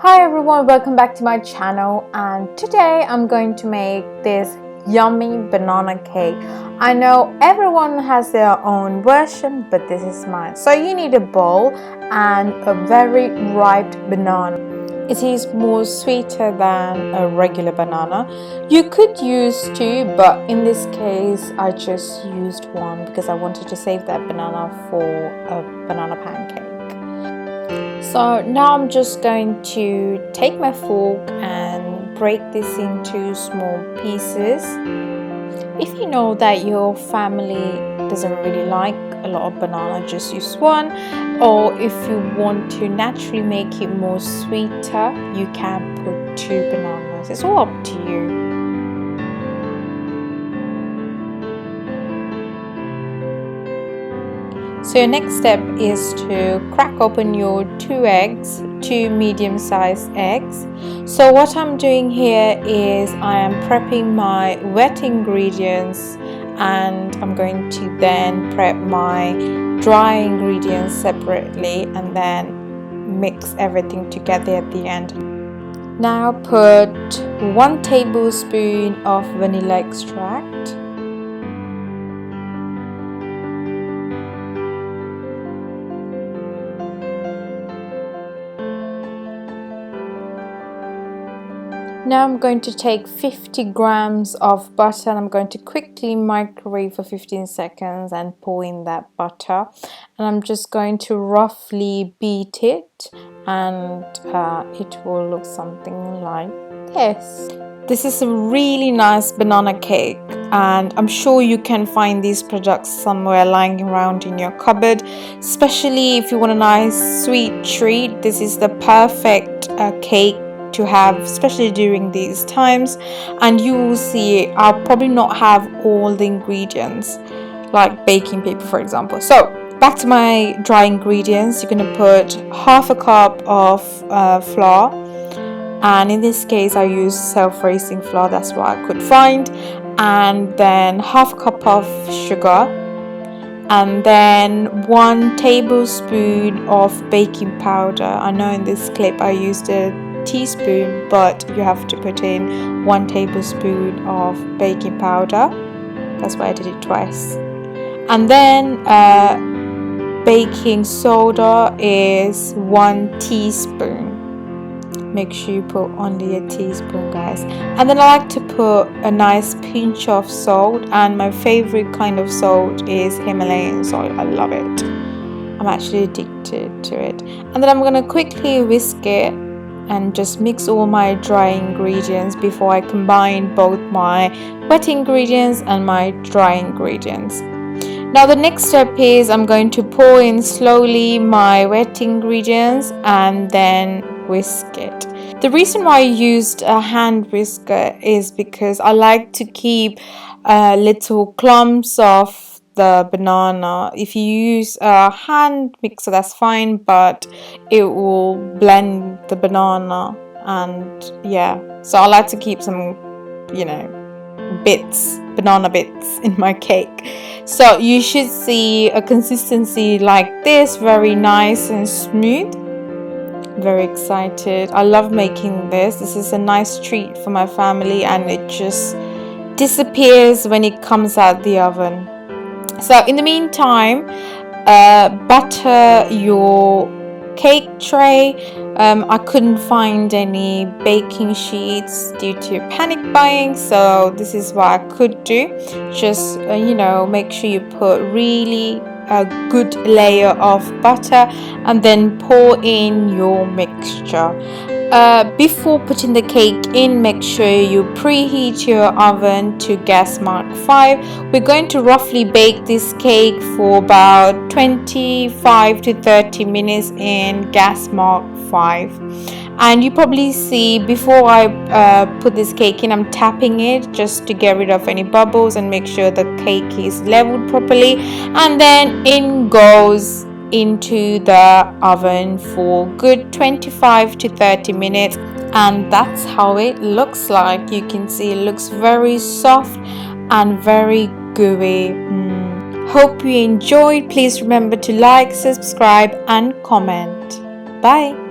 Hi everyone, welcome back to my channel, and today I'm going to make this yummy banana cake. I know everyone has their own version, but this is mine. So you need a bowl and a very ripe banana. It is more sweeter than a regular banana. You could use two, but in this case I just used one because I wanted to save that banana for a banana pancake. So now I'm just going to take my fork and break this into small pieces. If you know that your family doesn't really like a lot of banana, just use one. Or if you want to naturally make it more sweeter, you can put two bananas. It's all up to you. So your next step is to crack open your two medium-sized eggs. So what I'm doing here is I am prepping my wet ingredients, and I'm going to then prep my dry ingredients separately and then mix everything together at the end. Now put 1 tablespoon of vanilla extract. Now I'm going to take 50 grams of butter and I'm going to quickly microwave for 15 seconds and pour in that butter. And I'm just going to roughly beat it, and it will look something like this. This is a really nice banana cake, and I'm sure you can find these products somewhere lying around in your cupboard. Especially if you want a nice sweet treat, this is the perfect cake to have, especially during these times. And you will see I'll probably not have all the ingredients like baking paper, for example. So back to my dry ingredients. You're going to put half a cup of flour, and in this case I use self-raising flour, that's what I could find, and then half a cup of sugar, and then 1 tablespoon of baking powder. I know in this clip I used a teaspoon, but you have to put in 1 tablespoon of baking powder. That's why I did it twice. And then baking soda is 1 teaspoon. Make sure you put only a teaspoon, guys. And then I like to put a nice pinch of salt, and my favorite kind of salt is Himalayan salt. I love it. I'm actually addicted to it. And then I'm gonna quickly whisk it and just mix all my dry ingredients before I combine both my wet ingredients and my dry ingredients. Now the next step is I'm going to pour in slowly my wet ingredients and then whisk it. The reason why I used a hand whisker is because I like to keep little clumps of the banana. If you use a hand mixer, that's fine, but it will blend the banana, and yeah, so I like to keep some, banana bits in my cake. So you should see a consistency like this, very nice and smooth. Very excited. I love making this. This is a nice treat for my family, and it just disappears when it comes out the oven. So in the meantime, butter your cake tray. I couldn't find any baking sheets due to panic buying, so this is what I could do. Just make sure you put really a good layer of butter and then pour in your mixture. Before putting the cake in, make sure you preheat your oven to gas mark 5. We're going to roughly bake this cake for about 25 to 30 minutes in gas mark 5. And you probably see before I put this cake in, I'm tapping it just to get rid of any bubbles and make sure the cake is leveled properly, and then in goes into the oven for good 25 to 30 minutes, and that's how it looks like. You can see it looks very soft and very gooey. Hope you enjoyed. Please remember to like, subscribe and comment. Bye.